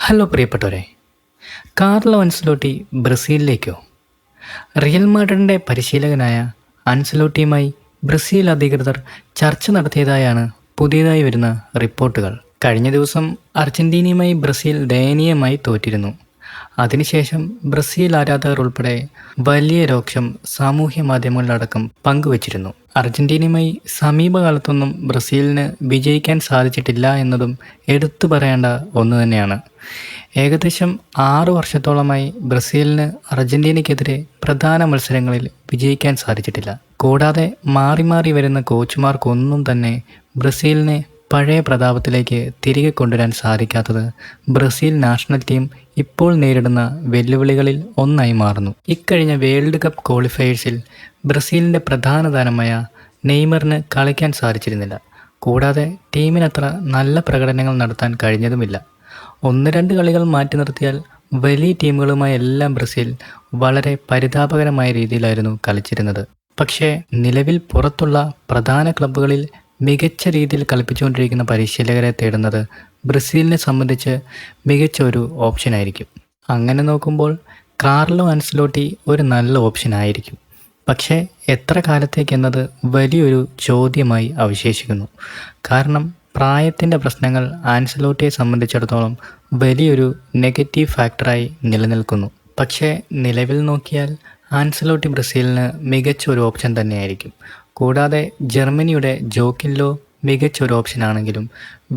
Hello പ്രിയപ്പെട്ടവരെ, Carlo Ancelotti ബ്രസീലിലേക്കോ? Real മാഡ്രിഡിൻ്റെ പരിശീലകനായ അൻസലോട്ടിയുമായി ബ്രസീൽ അധികൃതർ ചർച്ച നടത്തിയതായാണ് പുതിയതായി വരുന്ന റിപ്പോർട്ടുകൾ. കഴിഞ്ഞ ദിവസം അർജന്റീനയുമായി ബ്രസീൽ ദയനീയമായി തോറ്റിരുന്നു. അതിനുശേഷം ബ്രസീൽ ആരാധകർ ഉൾപ്പെടെ വലിയ രോക്ഷം സാമൂഹ്യ മാധ്യമങ്ങളിലടക്കം പങ്കുവച്ചിരുന്നു. അർജന്റീനയുമായി സമീപകാലത്തൊന്നും ബ്രസീലിന് വിജയിക്കാൻ സാധിച്ചിട്ടില്ല എന്നതും എടുത്തു പറയേണ്ട ഒന്ന് തന്നെയാണ്. ഏകദേശം 6 വർഷത്തോളമായി ബ്രസീലിന് അർജന്റീനയ്ക്കെതിരെ പ്രധാന മത്സരങ്ങളിൽ വിജയിക്കാൻ സാധിച്ചിട്ടില്ല. കൂടാതെ മാറി മാറി വരുന്ന കോച്ചുമാർക്കൊന്നും തന്നെ ബ്രസീലിനെ പഴയ പ്രതാപത്തിലേക്ക് തിരികെ കൊണ്ടുവരാൻ സാധിക്കാത്തത് ബ്രസീൽ നാഷണൽ ടീം ഇപ്പോൾ നേരിടുന്ന വെല്ലുവിളികളിൽ ഒന്നായി മാറുന്നു. ഇക്കഴിഞ്ഞ വേൾഡ് കപ്പ് ക്വാളിഫയേഴ്സിൽ ബ്രസീലിൻ്റെ പ്രധാന താരമായ നെയ്മറിന് കളിക്കാൻ സാധിച്ചിരുന്നില്ല. കൂടാതെ ടീമിനത്ര നല്ല പ്രകടനങ്ങൾ നടത്താൻ കഴിഞ്ഞതുമില്ല. 1-2 കളികൾ മാറ്റി നിർത്തിയാൽ വലിയ ടീമുകളുമായെല്ലാം ബ്രസീൽ വളരെ പരിതാപകരമായ രീതിയിലായിരുന്നു കളിച്ചിരുന്നത്. പക്ഷേ നിലവിൽ പുറത്തുള്ള പ്രധാന ക്ലബ്ബുകളിൽ മികച്ച രീതിയിൽ കളിപ്പിച്ചുകൊണ്ടിരിക്കുന്ന പരിശീലകരെ തേടുന്നത് ബ്രസീലിനെ സംബന്ധിച്ച് മികച്ച ഒരു ഓപ്ഷനായിരിക്കും. അങ്ങനെ നോക്കുമ്പോൾ കാർലോ അൻസലോട്ടി ഒരു നല്ല ഓപ്ഷനായിരിക്കും. പക്ഷേ എത്ര കാലത്തേക്കെന്നത് വലിയൊരു ചോദ്യമായി അവശേഷിക്കുന്നു. കാരണം പ്രായത്തിൻ്റെ പ്രശ്നങ്ങൾ ആൻസലോട്ടിയെ സംബന്ധിച്ചിടത്തോളം വലിയൊരു നെഗറ്റീവ് ഫാക്ടറായി നിലനിൽക്കുന്നു. പക്ഷേ നിലവിൽ നോക്കിയാൽ ആൻസലോട്ടി ബ്രസീലിന് മികച്ച ഒരു ഓപ്ഷൻ തന്നെയായിരിക്കും. കൂടാതെ ജർമ്മനിയുടെ ജോക്കിൻ ലോ മികച്ച ഒരു ഓപ്ഷനാണെങ്കിലും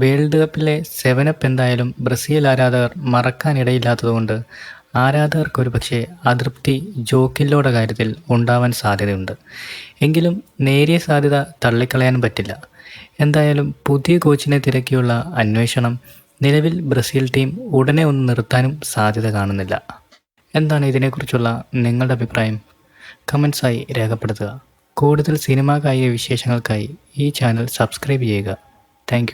വേൾഡ് കപ്പിലെ 7 എന്തായാലും ബ്രസീൽ ആരാധകർ മറക്കാനിടയില്ലാത്തതുകൊണ്ട് ആരാധകർക്കൊരു പക്ഷേ അതൃപ്തി ജോക്കിൻ ലോയുടെ കാര്യത്തിൽ ഉണ്ടാവാൻ സാധ്യതയുണ്ട്. എങ്കിലും നേരിയ സാധ്യത തള്ളിക്കളയാൻ പറ്റില്ല. എന്തായാലും പുതിയ കോച്ചിനെ തിരക്കിയുള്ള അന്വേഷണം നിലവിൽ ബ്രസീൽ ടീം ഉടനെ ഒന്നും നിർത്താനും സാധ്യത കാണുന്നില്ല. എന്താണ് ഇതിനെക്കുറിച്ചുള്ള നിങ്ങളുടെ അഭിപ്രായം? കമൻസായി രേഖപ്പെടുത്തുക. കൂടുതൽ സിനിമാ കായിക വിശേഷങ്ങൾക്കായി ഈ ചാനൽ സബ്സ്ക്രൈബ് ചെയ്യുക. താങ്ക്